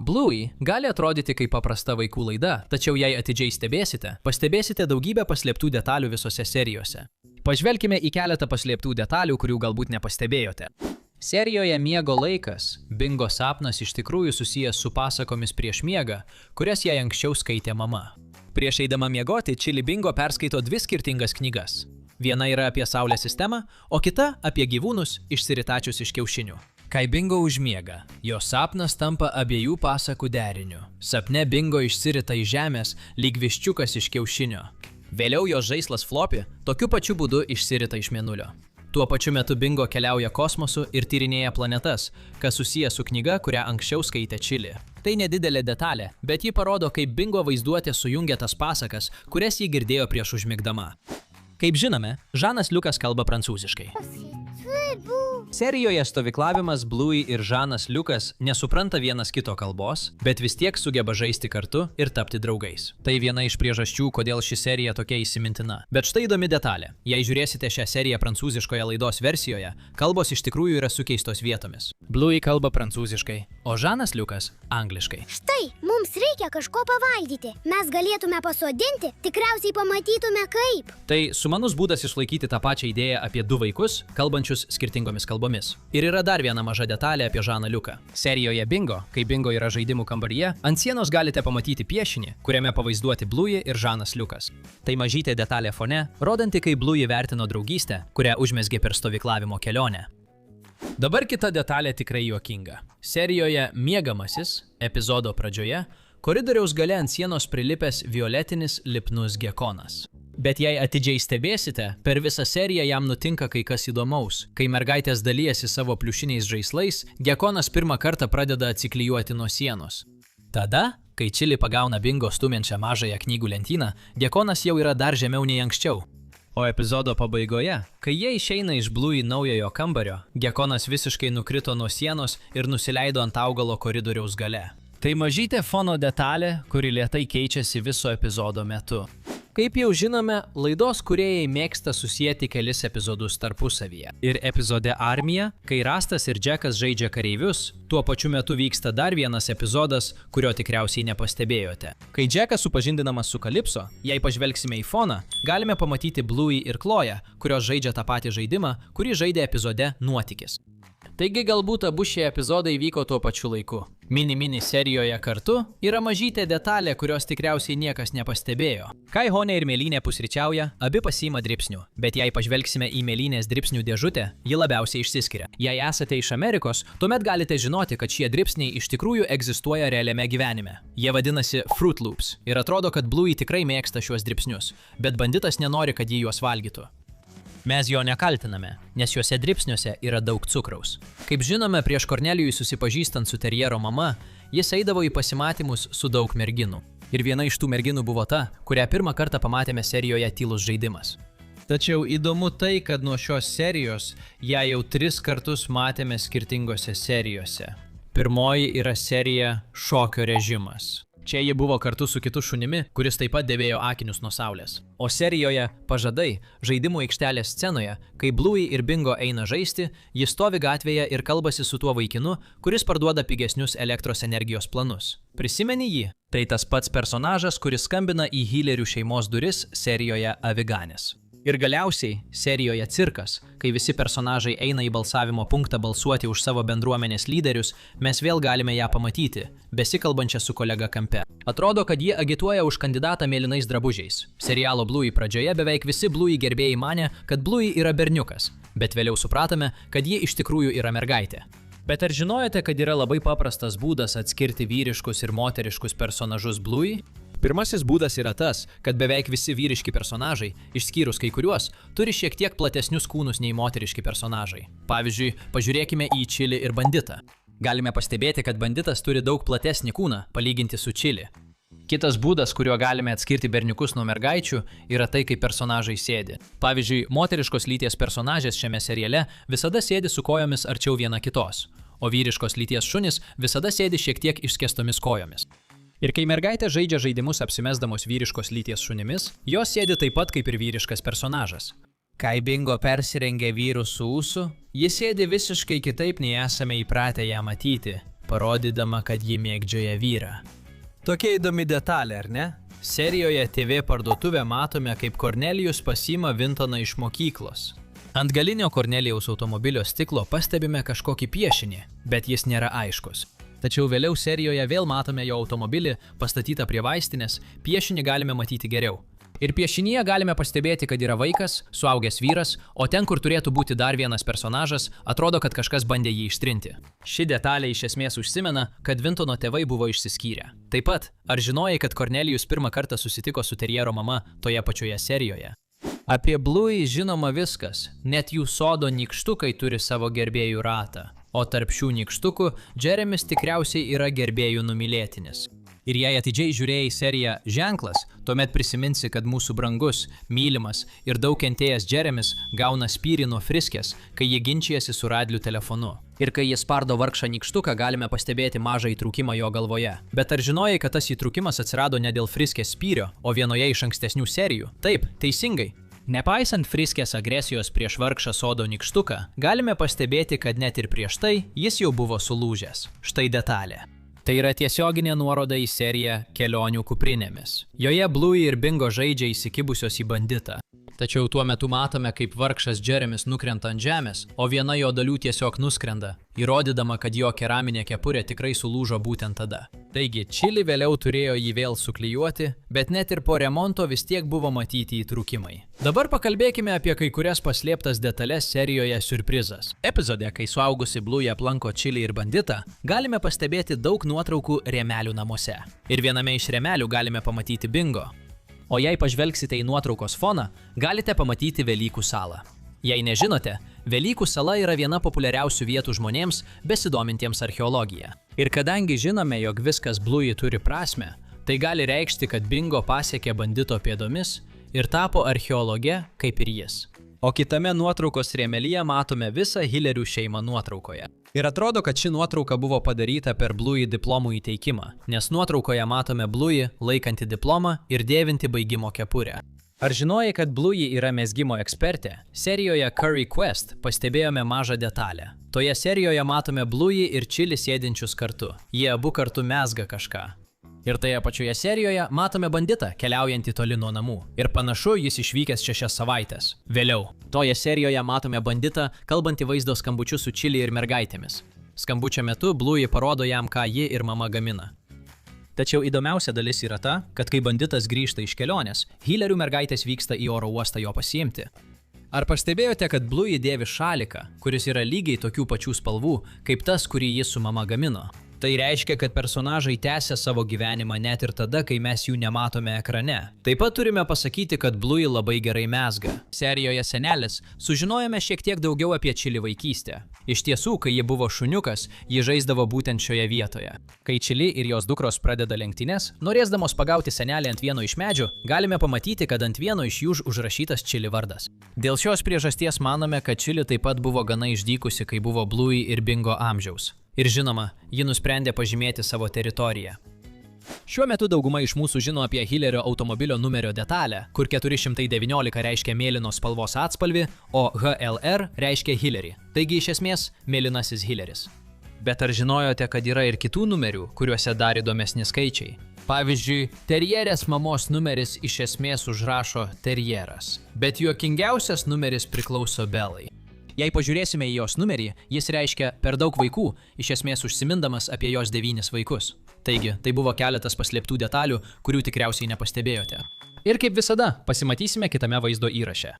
Bluey gali atrodyti kaip paprasta vaikų laida, tačiau jei atidžiai stebėsite, pastebėsite daugybę paslėptų detalių visose serijose. Pažvelkime į keletą paslėptų detalių, kurių galbūt nepastebėjote. Serijoje Miego laikas Bingo sapnas iš tikrųjų susijęs su pasakomis prieš miegą, kurias jai anksčiau skaitė mama. Prieš eidama miegoti, Chili Bingo perskaito dvi skirtingas knygas. Viena yra apie Saulės sistemą, o kita apie gyvūnus išsiritačius iš kiaušinių. Kai Bingo užmiega, jo sapnas tampa abiejų pasakų deriniu. Sapne Bingo išsirita iš žemės lyg viščiukas iš kiaušinio. Vėliau jo žaislas Floppy tokiu pačiu būdu išsirita iš mėnulio. Tuo pačiu metu Bingo keliauja kosmosu ir tyrinėja planetas, kas susiję su knyga, kurią anksčiau skaitė Chili. Tai nedidelė detalė, bet ji parodo, kaip Bingo vaizduotė sujungia tas pasakas, kurias ji girdėjo prieš užmigdama. Kaip žinome, Žanas Liukas kalba prancūziškai. Serijoje Stovyklavimas Bluey ir Žanas Liukas nesupranta vienas kito kalbos, bet vis tiek sugeba žaisti kartu ir tapti draugais. Tai viena iš priežasčių, kodėl ši serija tokia įsimintina. Bet štai įdomi detalė. Jei žiūrėsite šią seriją prancūziškoje laidos versijoje, kalbos iš tikrųjų yra sukeistos vietomis. Bluey kalba prancūziškai, o Žanas Liukas angliškai. Štai, mums reikia kažko pavalgyti. Mes galėtume pasodinti, tikriausiai pamatytume kaip. Tai sumanus būdas išlaikyti tą pačią idėją apie du vaikus, kalbančius skirtingomis kalbomis. Ir yra dar viena maža detalė apie Žaną Liuką. Serijoje Bingo, kai Bingo yra žaidimų kambaryje, ant sienos galite pamatyti piešinį, kuriame pavaizduoti Bluey ir Žanas Liukas. Tai mažytė detalė fone, rodanti, kaip Bluey vertino draugystę, kurią užmezgė per stovyklavimo kelionę. Dabar kita detalė tikrai juokinga. Serijoje Miegamasis, epizodo pradžioje, koridoriaus gale ant sienos prilipęs violetinis lipnus gekonas. Bet jei atidžiai stebėsite, per visą seriją jam nutinka kai kas įdomaus. Kai mergaitės dalijasi savo pliušiniais žaislais, gekonas pirmą kartą pradeda atsiklijuoti nuo sienos. Tada, kai Chili pagauna Bingo stumiančią mažąją knygų lentyną, gekonas jau yra dar žemiau nei anksčiau. O epizodo pabaigoje, kai jie išeina iš Bluey naujojo kambario, gekonas visiškai nukrito nuo sienos ir nusileido ant augalo koridoriaus gale. Tai mažytė fono detalė, kuri lėtai keičiasi viso epizodo metu. Kaip jau žinome, laidos kūrėjai mėgsta susijęti kelis epizodus tarpusavyje. Ir epizode Armija, kai Rastas ir Džekas žaidžia kareivius, tuo pačiu metu vyksta dar vienas epizodas, kurio tikriausiai nepastebėjote. Kai Džekas supažindinamas su Kalipso, jei pažvelgsime į foną, galime pamatyti Bluey ir Chloe, kurios žaidžia tą patį žaidimą, kurį žaidė epizode Nuotykis. Taigi galbūt abu šie epizodai vyko tuo pačiu laiku. Mini serijoje kartu yra mažytė detalė, kurios tikriausiai niekas nepastebėjo. Kai Honė ir Mėlynė pusryčiauja, abi pasiima dribsnių, bet jei pažvelgsime į Mėlynės dribsnių dėžutę, ji labiausiai išsiskiria. Jei esate iš Amerikos, tuomet galite žinoti, kad šie dribsniai iš tikrųjų egzistuoja realiame gyvenime. Jie vadinasi Fruit Loops ir atrodo, kad Bluey tikrai mėgsta šiuos dribsnius, bet banditas nenori, kad jį juos valgytų. Mes jo nekaltiname, nes juose dribsniuose yra daug cukraus. Kaip žinome, prieš Kornelijui susipažįstant su terjero mama, jis eidavo į pasimatymus su daug merginų. Ir viena iš tų merginų buvo ta, kurią pirmą kartą pamatėme serijoje Tylus žaidimas. Tačiau įdomu tai, kad nuo šios serijos ją jau 3 kartus matėme skirtingose serijose. Pirmoji yra serija Šokio režimas. Čia ji buvo kartu su kitu šunimi, kuris taip pat dėvėjo akinius nuo saulės. O serijoje Pažadai, žaidimų aikštelės scenoje, kai Bluey ir Bingo eina žaisti, jis stovi gatvėje ir kalbasi su tuo vaikinu, kuris parduoda pigesnius elektros energijos planus. Prisimeni jį? Tai tas pats personažas, kuris skambina į Hillerių šeimos duris serijoje Aviganis. Ir galiausiai, serijoje Cirkas, kai visi personažai eina į balsavimo punktą balsuoti už savo bendruomenės lyderius, mes vėl galime ją pamatyti, besikalbančią su kolega kampe. Atrodo, kad ji agituoja už kandidatą mėlynais drabužiais. Serialo Bluey pradžioje beveik visi Bluey gerbėjai manė, kad Bluey yra berniukas, bet vėliau supratome, kad ji iš tikrųjų yra mergaitė. Bet ar žinojote, kad yra labai paprastas būdas atskirti vyriškus ir moteriškus personažus Bluey? Pirmasis būdas yra tas, kad beveik visi vyriški personažai, išskyrus kai kuriuos, turi šiek tiek platesnius kūnus nei moteriški personažai. Pavyzdžiui, pažiūrėkime į Chili ir Banditą. Galime pastebėti, kad Banditas turi daug platesnį kūną, palyginti su Chili. Kitas būdas, kuriuo galime atskirti berniukus nuo mergaičių, yra tai, kaip personažai sėdi. Pavyzdžiui, moteriškos lyties personažės šiame seriale visada sėdi su kojomis arčiau viena kitos, o vyriškos lyties šunys visada sėdi šiek tiek išskėstomis kojomis. Ir kai mergaitė žaidžia žaidimus apsimesdamos vyriškos lyties šunimis, jos sėdi taip pat kaip ir vyriškas personažas. Kai Bingo persirengia vyrų su ūsu, jis sėdi visiškai kitaip nei esame įpratę ją matyti. parodydama, kad ji mėgdžioja vyrą. Tokia įdomi detalė, ar ne? Serijoje TV parduotuvę matome, kaip Kornelijus pasiima Vintoną iš mokyklos. Ant galinio Kornelijaus automobilio stiklo pastebime kažkokį piešinį, bet jis nėra aiškus. Tačiau vėliau serijoje vėl matome jo automobilį pastatytą prie vaistinės, piešinį galime matyti geriau. Ir piešinyje galime pastebėti, kad yra vaikas, suaugęs vyras, o ten, kur turėtų būti dar vienas personažas, atrodo, kad kažkas bandė jį ištrinti. Ši detalė iš esmės užsimena, kad Vintono tėvai buvo išsiskyrę. Taip pat, ar žinojai, kad Kornelijus pirmą kartą susitiko su terjero mama toje pačioje serijoje? Apie Bluey žinoma viskas, net jų sodo nykštukai turi savo gerbėjų ratą, o tarp šių nykštukų Jeremis tikriausiai yra gerbėjų numylėtinis. Ir jei atidžiai žiūrėjai seriją Ženklas, tuomet prisiminsi, kad mūsų brangus, mylimas ir daug kentėjęs Jeremis gauna spyrį nuo Friskės, kai jie ginčijasi su Radliu telefonu. Ir kai jis spardo vargšą nykštuką, galime pastebėti mažą įtrūkimą jo galvoje. Bet ar žinojai, kad tas įtrūkimas atsirado ne dėl Friskės spyrio, o vienoje iš ankstesnių serijų? Taip, teisingai. Nepaisant Friskės agresijos prieš vargšą sodo nykštuką, galime pastebėti, kad net ir prieš tai jis jau buvo sulūžęs. Štai detalė. Tai yra tiesioginė nuoroda į seriją Kelionių kuprinėmis. Joje Bluey ir Bingo žaidžia įsikibusios į banditą. Tačiau tuo metu matome, kaip vargšas Jeremis nukrenta ant žemės, o viena jo dalių tiesiog nuskrenda, įrodydama, kad jo keraminė kepurė tikrai sulūžo būtent tada. Taigi, Chili vėliau turėjo jį vėl suklijuoti, bet net ir po remonto vis tiek buvo matyti įtrūkimai. Dabar pakalbėkime apie kai kurias paslėptas detalės serijoje Siurprizas. Epizode, kai suaugusi Bluey aplanko Chili ir banditą, galime pastebėti daug nuotraukų rėmelių namuose. Ir viename iš rėmelių galime pamatyti Bingo. O jei pažvelgsite į nuotraukos foną, galite pamatyti Velykų salą. Jei nežinote, Velykų sala yra viena populiariausių vietų žmonėms besidomintiems archeologija. Ir kadangi žinome, jog viskas Bluey turi prasmę, tai gali reikšti, kad Bingo pasiekė bandito pėdomis ir tapo archeologe kaip ir jis. O kitame nuotraukos rėmelyje matome visą Hillerių šeimą nuotraukoje. Ir atrodo, kad ši nuotrauka buvo padaryta per Bluey diplomų įteikimą, nes nuotraukoje matome Bluey laikantį diplomą ir dėvinti baigimo kepurę. Ar žinojai, kad Bluey yra mezgimo ekspertė? Serijoje Curry Quest pastebėjome mažą detalę. Toje serijoje matome Bluey ir Chili sėdinčius kartu. Jie abu kartu mezga kažką. Ir toje pačioje serijoje matome banditą, keliaujantį toli nuo namų. Ir panašu, jis išvykęs 6 savaitės. Vėliau. Toje serijoje matome banditą, kalbantį vaizdo skambučiu su Chili ir mergaitėmis. Skambučio metu Bluey parodo jam, ką ji ir mama gamina. Tačiau įdomiausia dalis yra ta, kad kai banditas grįžta iš kelionės, Hillerių mergaitės vyksta į oro uostą jo pasiimti. Ar pastebėjote, kad Bluey dėvi šaliką, kuris yra lygiai tokių pačių spalvų, kaip tas, kurį jis su mama gamino? Tai reiškia, kad personažai tęsia savo gyvenimą net ir tada, kai mes jų nematome ekrane. Taip pat turime pasakyti, kad Bluey labai gerai mezga. Serijoje Senelis sužinojome šiek tiek daugiau apie Chili vaikystę. Iš tiesų, kai ji buvo šuniukas, ji žaisdavo būtent šioje vietoje. Kai Chili ir jos dukros pradeda lenktynes, norėsdamos pagauti senelį ant vieno iš medžių, galime pamatyti, kad ant vieno iš jų užrašytas Chili vardas. Dėl šios priežasties manome, kad Chili taip pat buvo gana išdykusi, kai buvo Bluey ir Bingo amžiaus. Ir žinoma, ji nusprendė pažymėti savo teritoriją. Šiuo metu dauguma iš mūsų žino apie Hillerio automobilio numerio detalę, kur 419 reiškia mėlynos spalvos atspalvį, o HLR reiškia Hillerį. Taigi iš esmės mėlynasis Hilleris. Bet ar žinojote, kad yra ir kitų numerių, kuriuose dar įdomesni skaičiai? Pavyzdžiui, terjerės mamos numeris iš esmės užrašo terjeras, bet juokingiausias numeris priklauso Belai. Jei pažiūrėsime į jos numerį, jis reiškia per daug vaikų, iš esmės užsimindamas apie jos 9 vaikus. Taigi, tai buvo keletas paslėptų detalių, kurių tikriausiai nepastebėjote. Ir kaip visada, pasimatysime kitame vaizdo įraše.